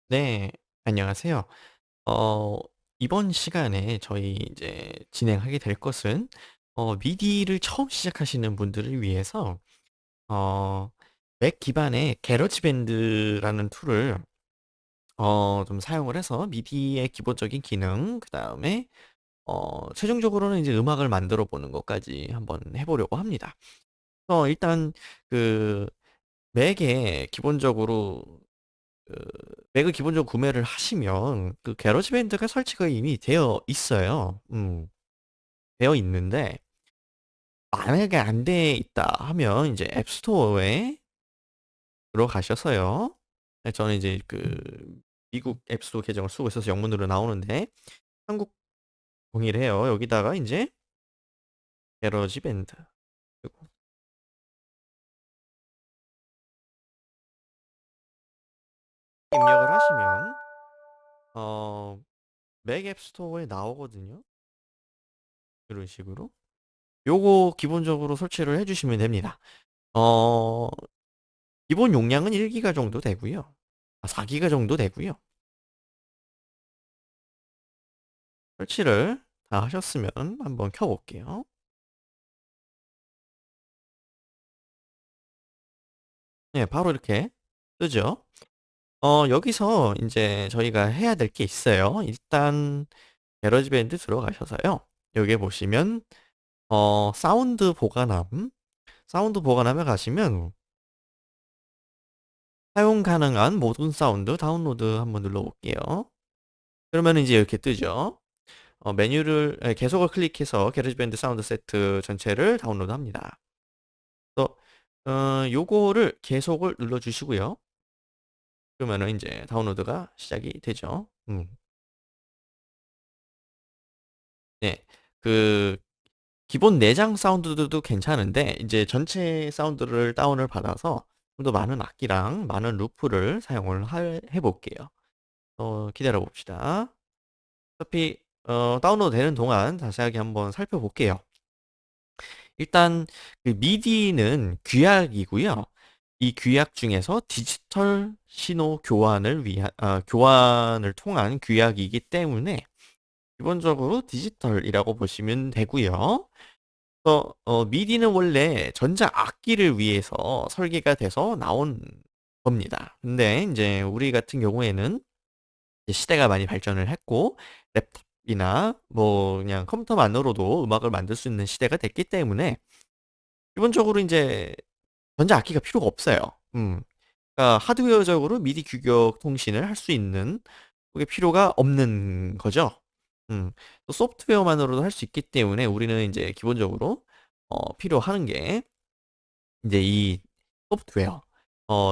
네, 안녕하세요. 어, 이번 시간에 저희 이제 진행하게 될 것은, 미디를 처음 시작하시는 분들을 위해서, 어, 맥 기반의 게러지밴드라는 툴을, 좀 사용을 해서 미디의 기본적인 기능, 그 다음에, 최종적으로는 이제 음악을 만들어 보는 것까지 한번 해보려고 합니다. 일단, 그, 맥에 기본적으로 그 맥을 기본적으로 구매를 하시면 그 게러지밴드가 설치가 이미 되어 있어요. 되어 있는데 만약에 안 돼 있다 하면 이제 앱스토어에 들어가셔서요. 네, 저는 이제 미국 앱스토어 계정을 쓰고 있어서 영문으로 나오는데 한국 동일해요. 여기다가 이제 게러지밴드 그리고 입력을 하시면 어, 맥 앱스토어에 나오거든요. 이런 식으로. 요거 기본적으로 설치를 해주시면 됩니다. 어, 기본 용량은 1기가 정도 되고요. 4기가 정도 되고요. 설치를 다 하셨으면 한번 켜볼게요. 네, 바로 이렇게 뜨죠. 여기서 이제 저희가 해야 될 게 있어요. 일단 게러지밴드 들어가셔서요. 여기 보시면 사운드 보관함, 사운드 보관함에 가시면 사용 가능한 모든 사운드 다운로드 한번 눌러볼게요. 그러면 이제 이렇게 뜨죠. 계속을 클릭해서 게러지밴드 사운드 세트 전체를 다운로드합니다. 그래서 요거를 계속을 눌러주시고요. 그러면은 이제 다운로드가 시작이 되죠. 네, 그 기본 내장 사운드들도 괜찮은데 이제 전체 사운드를 다운을 받아서 좀 더 많은 악기랑 많은 루프를 사용을 해볼게요. 기다려 봅시다. 어차피 다운로드 되는 동안 자세하게 한번 살펴볼게요. 일단 그 미디는 귀약이고요. 이 귀약 중에서 디지털 신호 교환을 통한 귀약이기 때문에 기본적으로 디지털이라고 보시면 되고요. 미디는 원래 전자 악기를 위해서 설계가 돼서 나온 겁니다. 근데 이제 우리 같은 경우에는 이제 시대가 많이 발전을 했고 랩탑이나 뭐 그냥 컴퓨터만으로도 음악을 만들 수 있는 시대가 됐기 때문에 기본적으로 이제 전자 악기가 필요가 없어요. 음. 그러니까 하드웨어적으로 미디 규격 통신을 할 수 있는 그게 필요가 없는 거죠. 또 소프트웨어만으로도 할 수 있기 때문에 우리는 이제 기본적으로 필요하는 게 이제 이 소프트웨어.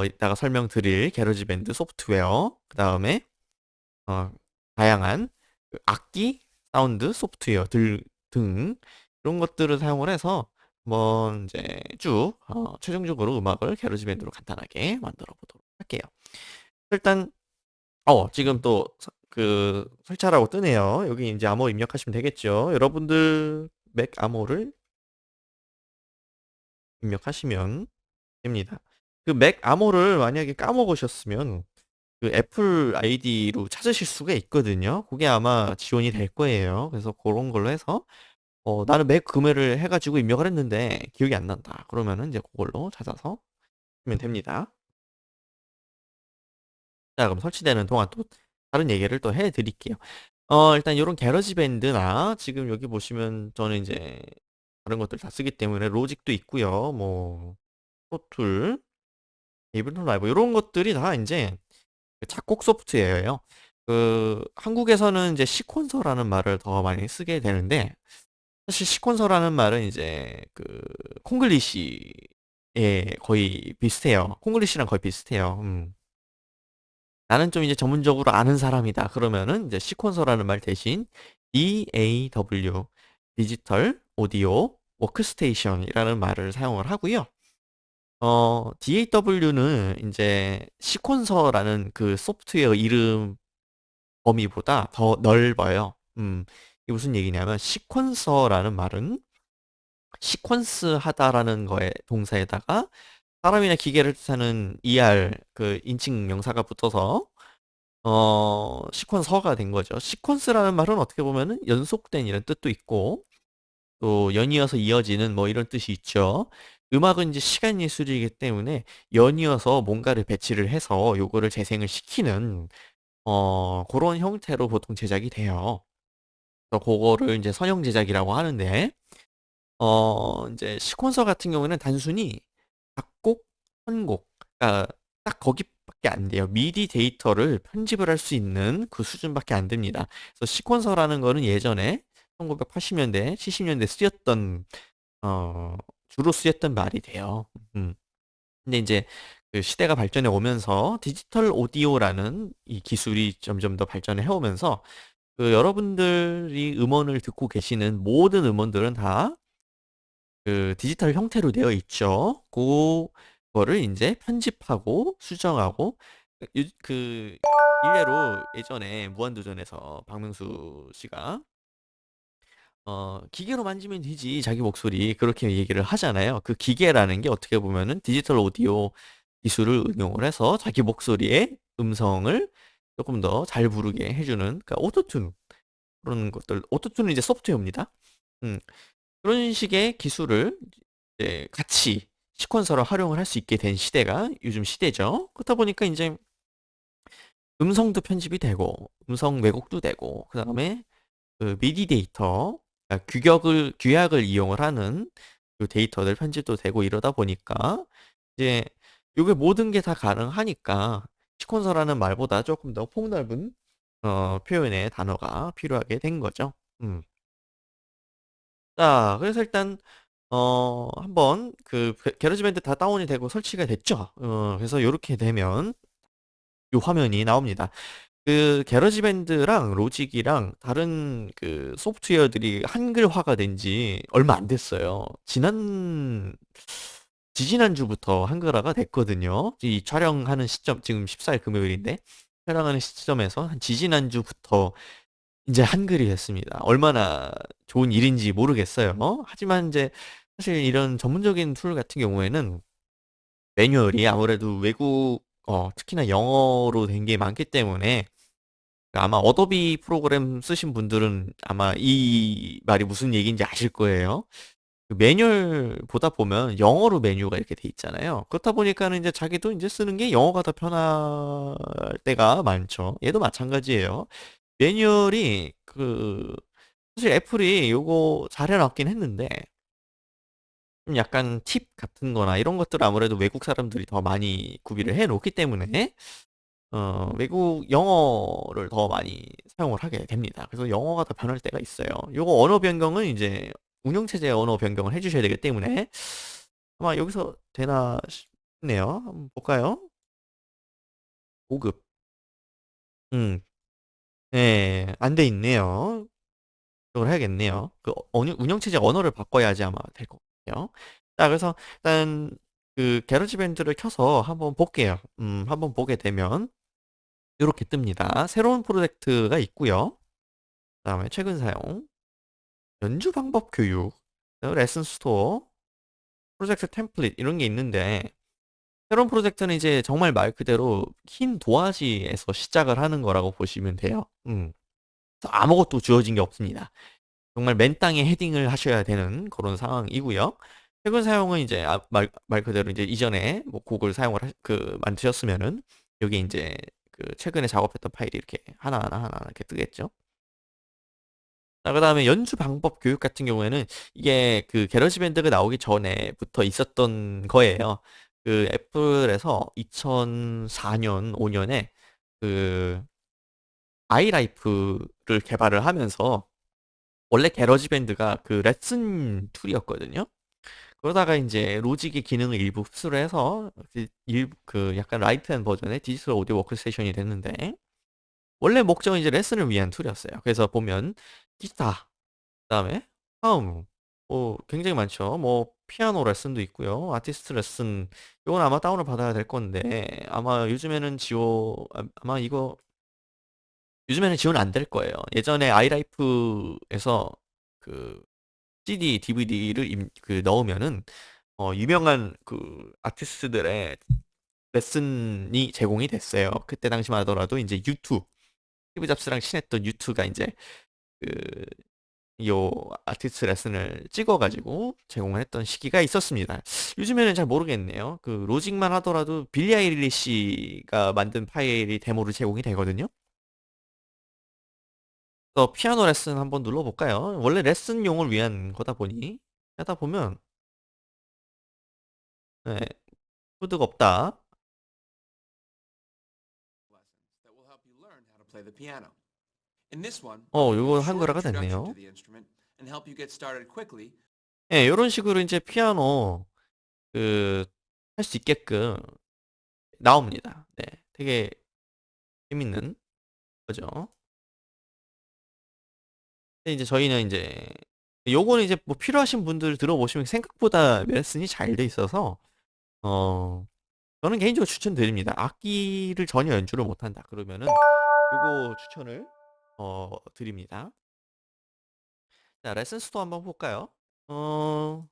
이따가 설명드릴 게러지밴드 소프트웨어. 그 다음에 어, 다양한 그 악기, 사운드, 소프트웨어들 등 이런 것들을 사용을 해서 한번 이제 쭉 최종적으로 음악을 게러지밴드로 간단하게 만들어 보도록 할게요. 일단 지금 또 설치하라고 뜨네요. 여기 이제 암호 입력하시면 되겠죠. 여러분들 맥 암호를 입력하시면 됩니다. 그 맥 암호를 만약에 까먹으셨으면 그 애플 아이디로 찾으실 수가 있거든요. 그게 아마 지원이 될 거예요. 그래서 그런 걸로 해서 나는 맥 구매를 해가지고 입력을 했는데 기억이 안 난다. 그러면은 이제 그걸로 찾아서 하면 됩니다. 자, 그럼 설치되는 동안 또 다른 얘기를 또 해드릴게요. 일단 이런 게러지 밴드나 지금 여기 보시면 저는 이제 다른 것들 다 쓰기 때문에 로직도 있고요. 뭐 프로툴, 에이블톤 라이브 이런 것들이 다 이제 그 작곡 소프트웨어예요. 한국에서는 이제 시퀀서라는 말을 더 많이 쓰게 되는데 사실 시퀀서라는 말은 이제 콩글리시에 거의 비슷해요. 콩글리시랑 거의 비슷해요. 나는 좀 이제 전문적으로 아는 사람이다. 그러면은 이제 시퀀서라는 말 대신 DAW, 디지털 오디오 워크스테이션이라는 말을 사용을 하고요. DAW는 이제 시퀀서라는 그 소프트웨어 이름 범위보다 더 넓어요. 이게 무슨 얘기냐면 시퀀서라는 말은 시퀀스 하다라는 거에 동사에다가 사람이나 기계를 뜻하는 ER 그 인칭 명사가 붙어서 시퀀서가 된 거죠. 시퀀스라는 말은 어떻게 보면은 연속된 이런 뜻도 있고 또 연이어서 이어지는 뭐 이런 뜻이 있죠. 음악은 이제 시간 예술이기 때문에 연이어서 뭔가를 배치를 해서 요거를 재생을 시키는 그런 형태로 보통 제작이 돼요. 그래서 그거를 이제 선형 제작이라고 하는데 이제 시퀀서 같은 경우에는 단순히 작곡, 선곡, 그러니까 딱 거기밖에 안 돼요. 미디 데이터를 편집을 할 수 있는 그 수준밖에 안 됩니다. 그래서 시퀀서라는 거는 예전에 1980년대, 70년대 쓰였던 어, 주로 쓰였던 말이 돼요. 음. 근데 이제 그 시대가 발전해 오면서 디지털 오디오라는 이 기술이 점점 더 발전해 오면서 그 여러분들이 음원을 듣고 계시는 모든 음원들은 다 그 디지털 형태로 되어 있죠. 그거를 이제 편집하고 수정하고 그 일례로 예전에 무한도전에서 박명수 씨가 기계로 만지면 되지 자기 목소리 그렇게 얘기를 하잖아요. 그 기계라는 게 어떻게 보면은 디지털 오디오 기술을 응용을 해서 자기 목소리의 음성을 조금 더 잘 부르게 해주는 그러니까 오토튠 그런 것들 오토튠은 이제 소프트웨어입니다. 음, 그런 식의 기술을 이제 같이 시퀀서로 활용을 할 수 있게 된 시대가 요즘 시대죠. 그렇다 보니까 이제 음성도 편집이 되고 음성 왜곡도 되고 그다음에 그 미디 데이터 그러니까 규약을 이용을 하는 그 데이터들 편집도 되고 이러다 보니까 이제 요게 모든 게 다 가능하니까 시퀀서라는 말보다 조금 더 폭넓은 표현의 단어가 필요하게 된 거죠. 음. 자, 그래서 일단 한번 그 게러지밴드 다 다운이 되고 설치가 됐죠. 그래서 요렇게 되면 요 화면이 나옵니다. 그 게러지밴드랑 로직이랑 다른 그 소프트웨어들이 한글화가 된지 얼마 안 됐어요. 지지난주부터 한글화가 됐거든요. 이 촬영하는 시점, 지금 14일 금요일인데, 촬영하는 시점에서 한 지지난주부터 이제 한글이 됐습니다. 얼마나 좋은 일인지 모르겠어요. 하지만 이제 사실 이런 전문적인 툴 같은 경우에는 매뉴얼이 아무래도 특히나 영어로 된 게 많기 때문에 아마 어도비 프로그램 쓰신 분들은 아마 이 말이 무슨 얘기인지 아실 거예요. 그 매뉴얼 보다 보면 영어로 메뉴가 이렇게 돼 있잖아요. 그렇다 보니까는 이제 자기도 이제 쓰는 게 영어가 더 편할 때가 많죠. 얘도 마찬가지예요. 매뉴얼이 사실 애플이 요거 잘 해놨긴 했는데 좀 약간 팁 같은 거나 이런 것들 아무래도 외국 사람들이 더 많이 구비를 해 놓기 때문에 외국 영어를 더 많이 사용을 하게 됩니다. 그래서 영어가 더 편할 때가 있어요. 요거 언어 변경은 이제 운영체제 언어 변경을 해주셔야 되기 때문에 아마 여기서 되나 싶네요. 한번 볼까요? 고급. 음, 네, 안 돼 있네요. 그걸 해야겠네요. 운영체제 언어를 바꿔야지 아마 될 것 같아요. 자, 그래서 일단 그 게러지밴드를 켜서 한번 볼게요. 한번 보게 되면 이렇게 뜹니다. 새로운 프로젝트가 있고요. 그다음에 최근 사용, 연주 방법 교육, 레슨 스토어, 프로젝트 템플릿 이런 게 있는데 새로운 프로젝트는 이제 정말 말 그대로 흰 도화지에서 시작을 하는 거라고 보시면 돼요. 그래서 아무것도 주어진 게 없습니다. 정말 맨 땅에 헤딩을 하셔야 되는 그런 상황이고요. 최근 사용은 이제 말 그대로 이제 이전에 뭐 곡을 만드셨으면은 여기 이제 그 최근에 작업했던 파일이 이렇게 하나하나 이렇게 뜨겠죠. 자, 그다음에 연주 방법 교육 같은 경우에는 이게 그 게러지밴드가 나오기 전에부터 있었던 거예요. 그 애플에서 2004년, 5년에 그 아이라이프를 개발을 하면서 원래 게러지밴드가 그 레슨 툴이었거든요. 그러다가 이제 로직의 기능을 일부 흡수를 해서 그 약간 라이트한 버전의 디지털 오디오 워크스테이션이 됐는데 원래 목적은 이제 레슨을 위한 툴이었어요. 그래서 보면 기타, 그다음에 화음, 뭐 굉장히 많죠. 뭐 피아노 레슨도 있고요. 아티스트 레슨 이건 아마 다운을 받아야 될 건데 아마 아마 이거 요즘에는 지원 안 될 거예요. 예전에 아이라이프에서 그 CD, DVD를 넣으면은 유명한 그 아티스트들의 레슨이 제공이 됐어요. 그때 당시만 하더라도 이제 유투, 스티브 잡스랑 친했던 유투가 이제 그 요 아티스트 레슨을 찍어가지고 제공을 했던 시기가 있었습니다. 요즘에는 잘 모르겠네요. 그 로직만 하더라도 빌리 아일리시가 만든 파일이 데모로 제공이 되거든요. 그래서 피아노 레슨 한번 눌러볼까요? 원래 레슨용을 위한 거다 보니 하다 보면 네, 코드가 없다. lessons that will help you learn how to play the piano. In this one, I'll give you 요거 a short 한글화가 introduction to 됐네요. the instrument and help you get started quickly. 예, 요런 식으로 이제 피아노 그 할 수 있게끔 나옵니다. 네, 되게 재밌는 거죠. 근데 이제 저희는 이제 요거는 이제 뭐 필요하신 분들 들어보시면 생각보다 레슨이 잘 돼 있어서 어 저는 개인적으로 추천드립니다. 악기를 전혀 연주를 못한다 그러면은 요거 추천을 드립니다. 자, 레슨 수도 한번 볼까요? 어,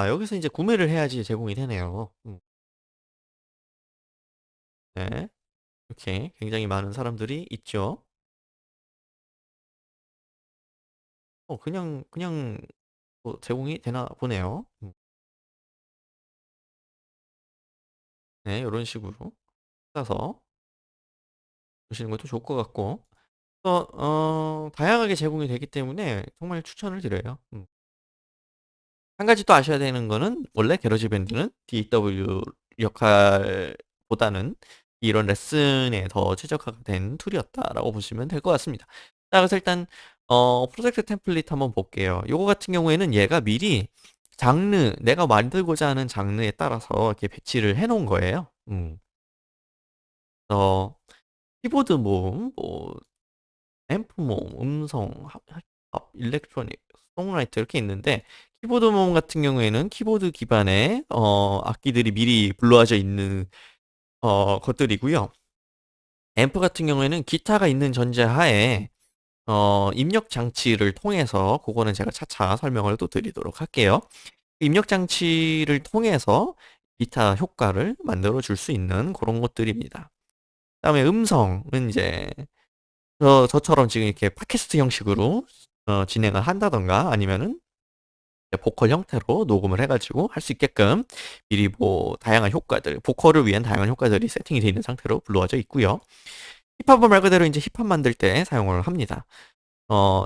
여기서 이제 구매를 해야지 제공이 되네요. 네, 이렇게 굉장히 많은 사람들이 있죠. 그냥 뭐 제공이 되나 보네요. 네, 이런 식으로 사서 보시는 것도 좋을 것 같고, 다양하게 제공이 되기 때문에 정말 추천을 드려요. 한 가지 또 아셔야 되는 거는 원래 게러지 밴드는 DAW 역할보다는 이런 레슨에 더 최적화가 된 툴이었다라고 보시면 될 것 같습니다. 자, 그래서 일단 프로젝트 템플릿 한번 볼게요. 요거 같은 경우에는 얘가 미리 장르, 내가 만들고자 하는 장르에 따라서 이렇게 배치를 해 놓은 거예요. 그래서 키보드 모음, 뭐 앰프 모음, 음성, 힙합, 일렉트로닉, 송라이터 이렇게 있는데 키보드 모음 같은 경우에는 키보드 기반의 악기들이 미리 불러져 있는 것들이고요. 앰프 같은 경우에는 기타가 있는 전제하에 입력 장치를 통해서 그거는 제가 차차 설명을 또 드리도록 할게요. 입력 장치를 통해서 기타 효과를 만들어 줄 수 있는 그런 것들입니다. 그다음에 음성은 이제 저처럼 지금 이렇게 팟캐스트 형식으로 진행을 한다던가 아니면은 보컬 형태로 녹음을 해가지고 할 수 있게끔 미리 뭐 다양한 효과들, 보컬을 위한 다양한 효과들이 세팅이 되어 있는 상태로 불러져 있고요. 힙합은 말 그대로 이제 힙합 만들 때 사용을 합니다.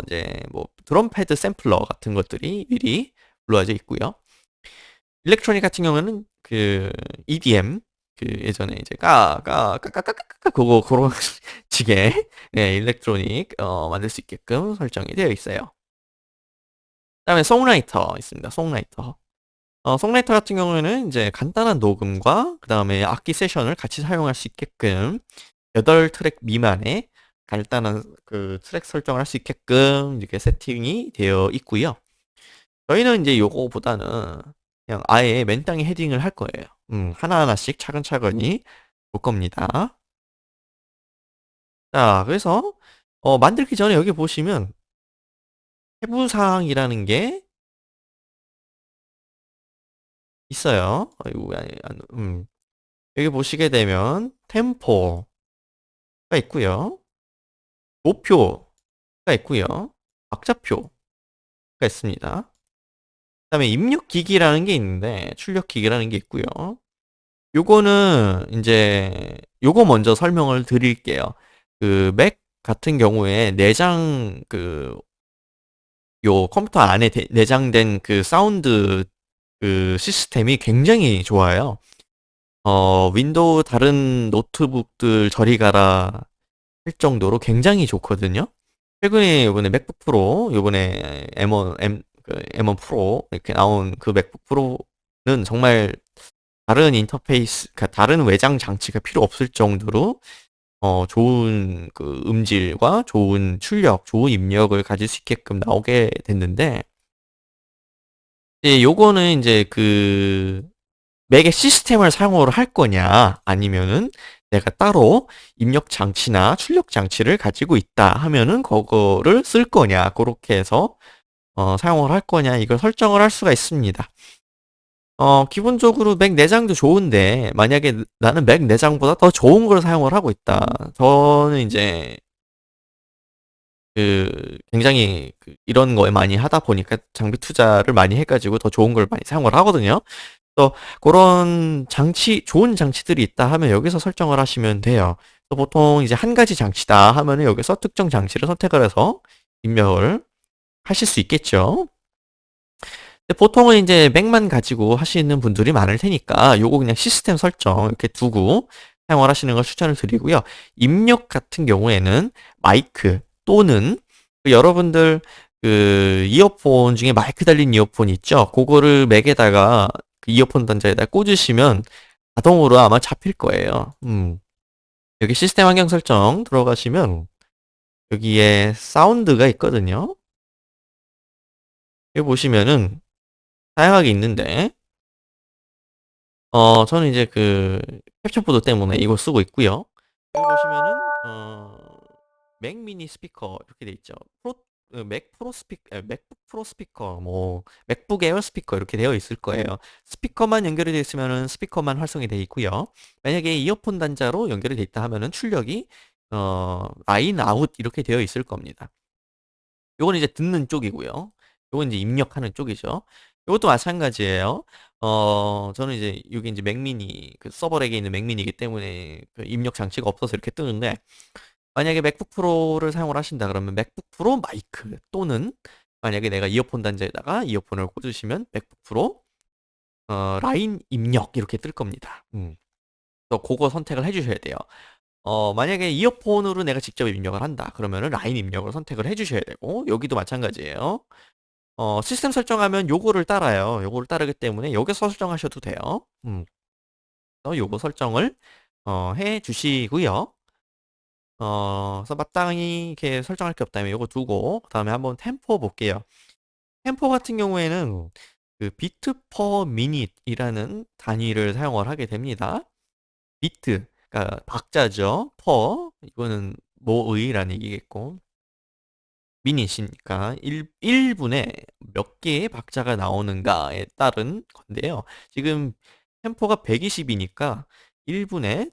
이제 뭐 드럼 패드 샘플러 같은 것들이 미리 불러져 있고요. 일렉트로닉 같은 경우는 그 EDM 그 예전에 이제 까까까까까까 그거 그런 식의 네, 일렉트로닉 만들 수 있게끔 설정이 되어 있어요. 그다음에 송라이터 있습니다. 송라이터. 송라이터 같은 경우에는 이제 간단한 녹음과 그다음에 악기 세션을 같이 사용할 수 있게끔 8트랙 미만의 간단한 그 트랙 설정을 할 수 있게끔 이렇게 세팅이 되어 있고요. 저희는 이제 요거보다는 그냥 아예 맨 땅에 헤딩을 할 거예요. 하나하나씩 차근차근히 볼 겁니다. 자, 그래서 만들기 전에 여기 보시면 세부사항이라는 게 있어요. 아이고, 여기 보시게 되면 템포가 있고요. 도표가 있고요. 박자표가 있습니다. 그다음에 입력기기라는 게 있는데 출력기기라는 게 있고요. 요거는 이제 요거 먼저 설명을 드릴게요. 그 맥 같은 경우에 내장 그 요 컴퓨터 안에 내장된 그 사운드 그 시스템이 굉장히 좋아요. 윈도우 다른 노트북들 저리 가라 할 정도로 굉장히 좋거든요. 최근에 요번에 맥북 프로, 요번에 M1 프로 이렇게 나온 그 맥북 프로는 정말 다른 인터페이스, 그러니까 다른 외장 장치가 필요 없을 정도로 좋은 그 음질과 좋은 출력, 좋은 입력을 가질 수 있게끔 나오게 됐는데, 이제 요거는 이제 그 맥의 시스템을 사용을 할 거냐, 아니면은 내가 따로 입력 장치나 출력 장치를 가지고 있다 하면은 그거를 쓸 거냐, 그렇게 해서 사용을 할 거냐, 이걸 설정을 할 수가 있습니다. 기본적으로 맥 내장도 좋은데, 만약에 나는 맥 내장보다 더 좋은 걸 사용을 하고 있다. 저는 이제, 굉장히 이런 거에 많이 하다 보니까 장비 투자를 많이 해가지고 더 좋은 걸 많이 사용을 하거든요. 또 그런 좋은 장치들이 있다 하면 여기서 설정을 하시면 돼요. 또 보통 이제 한 가지 장치다 하면은 여기서 특정 장치를 선택을 해서 입력을 하실 수 있겠죠. 근데 보통은 이제 맥만 가지고 하시는 분들이 많을 테니까 요거 그냥 시스템 설정 이렇게 두고 사용을 하시는 걸 추천을 드리고요. 입력 같은 경우에는 마이크 또는 여러분들 이어폰 중에 마이크 달린 이어폰 있죠? 그거를 맥에다가 이어폰 단자에다 꽂으시면 자동으로 아마 잡힐 거예요. 여기 시스템 환경 설정 들어가시면 여기에 사운드가 있거든요. 여기 보시면은 다양하게 있는데 저는 이제 캡처보드 때문에 이거 쓰고 있고요. 여기 보시면은 맥 미니 스피커 이렇게 돼 있죠. 맥 프로 스피커, 맥북 프로 스피커, 뭐 맥북 에어 스피커 이렇게 되어 있을 거예요. 스피커만 연결이 되어 있으면은 스피커만 활성이 되어 있고요. 만약에 이어폰 단자로 연결이 되어 있다 하면은 출력이 라인 아웃 이렇게 되어 있을 겁니다. 요건 이제 듣는 쪽이고요. 요건 이제 입력하는 쪽이죠. 요것도 마찬가지예요. 저는 이제 여기 이제 맥미니 서버렉에 있는 맥미니이기 때문에 입력 장치가 없어서 이렇게 뜨는데 만약에 맥북 프로를 사용을 하신다 그러면 맥북 프로 마이크 또는 만약에 내가 이어폰 단자에다가 이어폰을 꽂으시면 맥북 프로 라인 입력 이렇게 뜰 겁니다. 또 그거 선택을 해주셔야 돼요. 만약에 이어폰으로 내가 직접 입력을 한다 그러면은 라인 입력을 선택을 해주셔야 되고 여기도 마찬가지예요. 시스템 설정하면 요거를 따라요. 요거를 따르기 때문에 여기서 설정하셔도 돼요. 요거 설정을 해 주시고요. 그래서 마땅히 이렇게 설정할 게 없다면 요거 두고 그다음에 한번 템포 볼게요. 템포 같은 경우에는 비트 퍼 미닛이라는 단위를 사용을 하게 됩니다. 비트, 그러니까 박자죠. 퍼, 이거는 뭐의라는 얘기겠고 미닛이니까 1분에 몇 개의 박자가 나오는가에 따른 건데요. 지금 템포가 120이니까 1분에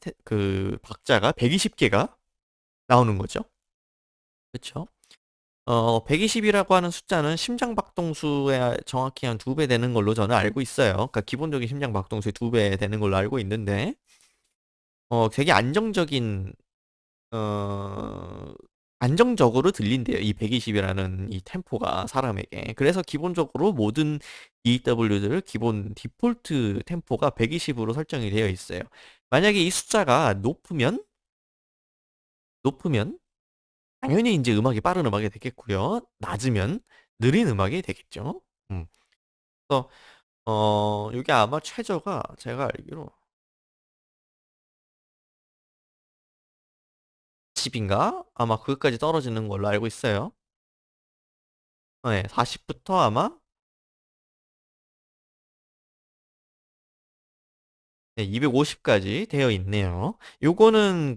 박자가 120개가 나오는 거죠. 그렇죠? 120이라고 하는 숫자는 심장 박동수에 정확히 한 2배 되는 걸로 저는 알고 있어요. 그러니까 기본적인 심장 박동수의 2배 되는 걸로 알고 있는데, 되게 어, 안정적으로 들린대요. 이 120이라는 이 템포가 사람에게. 그래서 기본적으로 모든 DAW들 기본 디폴트 템포가 120으로 설정이 되어 있어요. 만약에 이 숫자가 높으면 당연히 이제 음악이 빠른 음악이 되겠고요. 낮으면 느린 음악이 되겠죠. 음. 그래서 이게 아마 최저가 제가 알기로 10인가? 아마 그것까지 떨어지는 걸로 알고 있어요. 네, 40부터 아마 250까지 되어 있네요. 요거는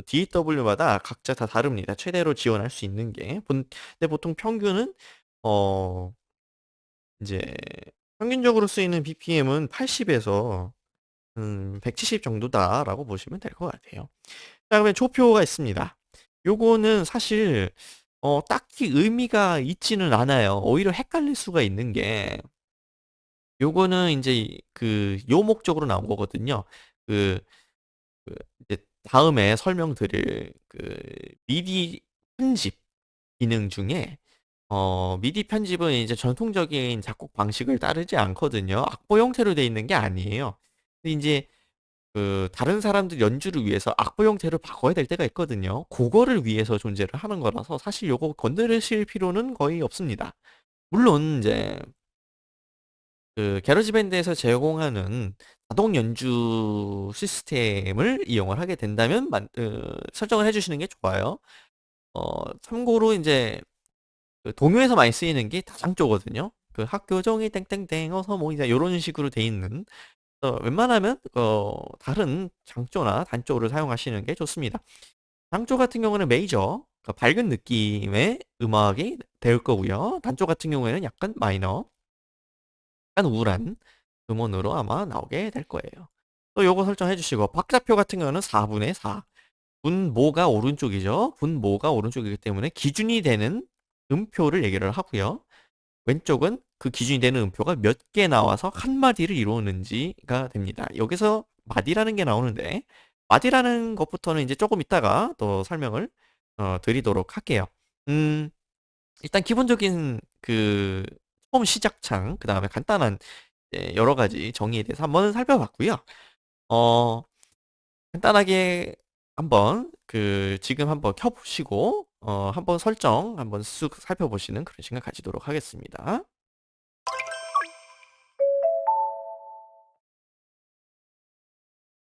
DAW마다 각자 다 다릅니다. 최대로 지원할 수 있는 게. 근데 보통 평균은 어 이제 평균적으로 쓰이는 BPM은 80에서 170 정도다라고 보시면 될 것 같아요. 그다음에 초표가 있습니다. 요거는 사실 딱히 의미가 있지는 않아요. 오히려 헷갈릴 수가 있는 게 요거는 이제 요 목적으로 나온 거거든요. 그, 이제 다음에 설명드릴 미디 편집 기능 중에 미디 편집은 이제 전통적인 작곡 방식을 따르지 않거든요. 악보 형태로 돼 있는 게 아니에요. 근데 이제 다른 사람들 연주를 위해서 악보 형태를 바꿔야 될 때가 있거든요. 그거를 위해서 존재를 하는 거라서 사실 요거 건드리실 필요는 거의 없습니다. 물론 이제 게러지 밴드에서 제공하는 자동 연주 시스템을 이용을 하게 된다면 설정을 해주시는 게 좋아요. 참고로 이제 동요에서 많이 쓰이는 게 다장조거든요. 학교 종이 땡땡땡 어서 뭐 이제 이런 식으로 돼 있는 웬만하면 다른 장조나 단조를 사용하시는 게 좋습니다. 장조 같은 경우는 메이저, 그러니까 밝은 느낌의 음악이 될 거고요. 단조 같은 경우에는 약간 마이너, 약간 우울한 음원으로 아마 나오게 될 거예요. 또 요거 설정해 주시고 박자표 같은 경우는 4분의 4. 분모가 오른쪽이죠. 분모가 오른쪽이기 때문에 기준이 되는 음표를 얘기를 하고요. 왼쪽은 그 기준이 되는 음표가 몇 개 나와서 한 마디를 이루는지가 됩니다. 여기서 마디라는 게 나오는데 마디라는 것부터는 이제 조금 이따가 또 설명을 드리도록 할게요. 음, 일단 기본적인 그 처음 시작창, 그 다음에 간단한 여러 가지 정의에 대해서 한번 살펴봤고요. 어, 간단하게 한번 지금 한번 켜보시고 한번 설정 한번 쑥 살펴보시는 그런 시간 가지도록 하겠습니다.